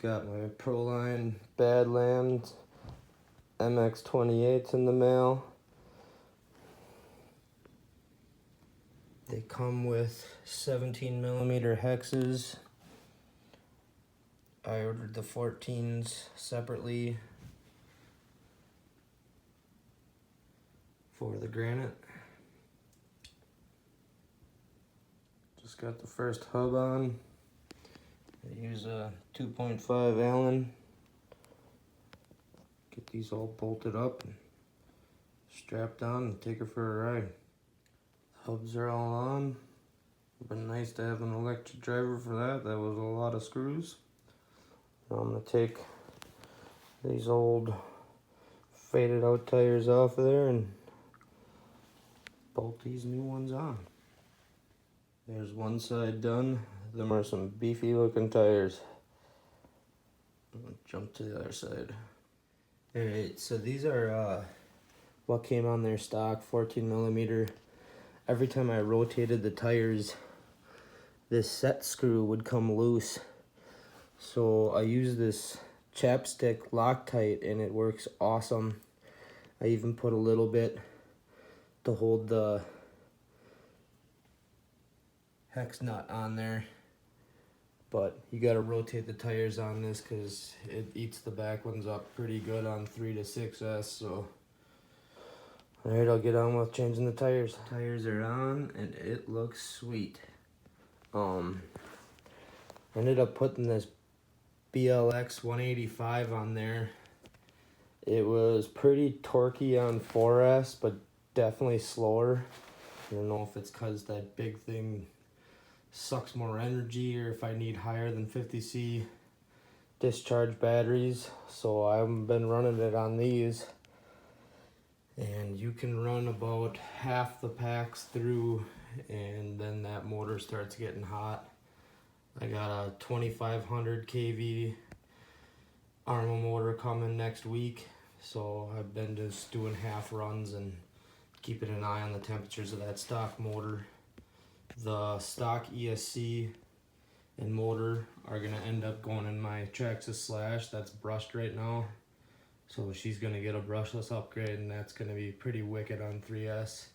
Got my ProLine Badlands MX28 in the mail. They come with 17mm hexes. I ordered the 14s separately for the Granite. Just got the first hub on. I use a 2.5 Allen. Get these all bolted up and strapped on and take her for a ride. The hubs are all on. It'd been nice to have an electric driver for that. That was a lot of screws. Now I'm gonna take these old faded out tires off of there and bolt these new ones on. There's one side done. Them are some beefy looking tires. I'm gonna jump to the other side. Alright, so these are what came on their stock, 14mm. Every time I rotated the tires, this set screw would come loose. So I use this chapstick Loctite and it works awesome. I even put a little bit to hold the hex nut on there. But you gotta rotate the tires on this because it eats the back ones up pretty good on 3 to 6S. So, alright, I'll get on with changing the tires. Tires are on and it looks sweet. I ended up putting this BLX 185 on there. It was pretty torquey on 4S, but definitely slower. I don't know if it's because that big thing sucks more energy or if I need higher than 50C discharge batteries. So I've been running it on these, and you can run about half the packs through and then that motor starts getting hot. I got a 2500 kV Arrma motor coming next week, so I've been just doing half runs and keeping an eye on the temperatures of that stock motor. The stock ESC and motor are gonna end up going in my Traxxas Slash that's brushed right now. So she's gonna get a brushless upgrade and that's gonna be pretty wicked on 3S.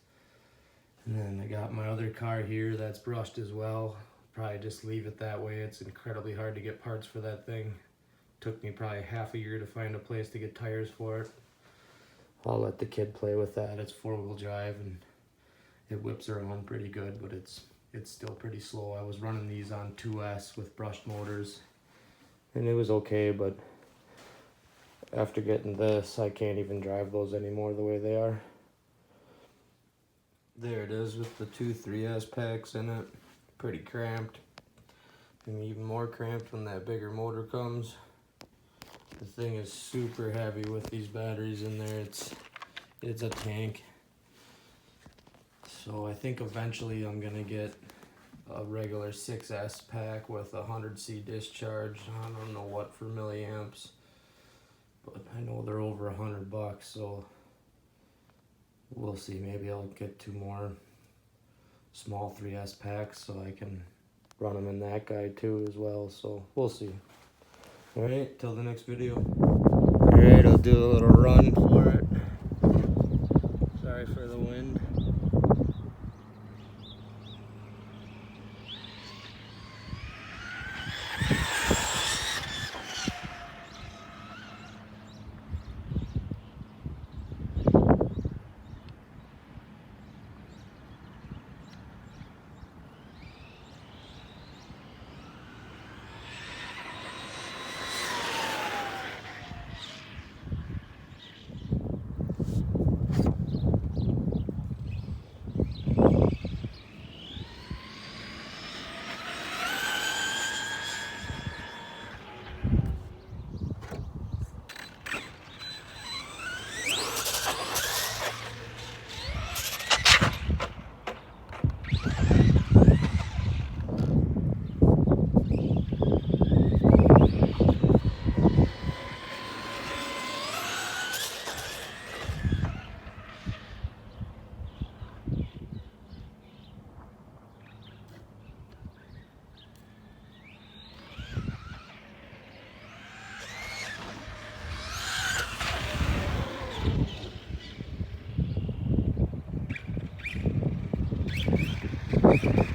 And then I got my other car here that's brushed as well. Probably just leave it that way. It's incredibly hard to get parts for that thing. Took me probably half a year to find a place to get tires for it. I'll let the kid play with that. It's 4-wheel drive and it whips around pretty good, but it's still pretty slow. I was running these on 2S with brushed motors and it was okay, but after getting this, I can't even drive those anymore the way they are. There it is with the 2 3S packs in it. Pretty cramped. And even more cramped when that bigger motor comes. The thing is super heavy with these batteries in there. It's a tank. So I think eventually I'm gonna get a regular 6S pack with 100C discharge. I don't know what for milliamps, but I know they're over $100, so we'll see. Maybe I'll get 2 more small 3S packs so I can run them in that guy too as well, so we'll see. Alright, till the next video. Alright, I'll do a little run for it. Sorry for the wind. it.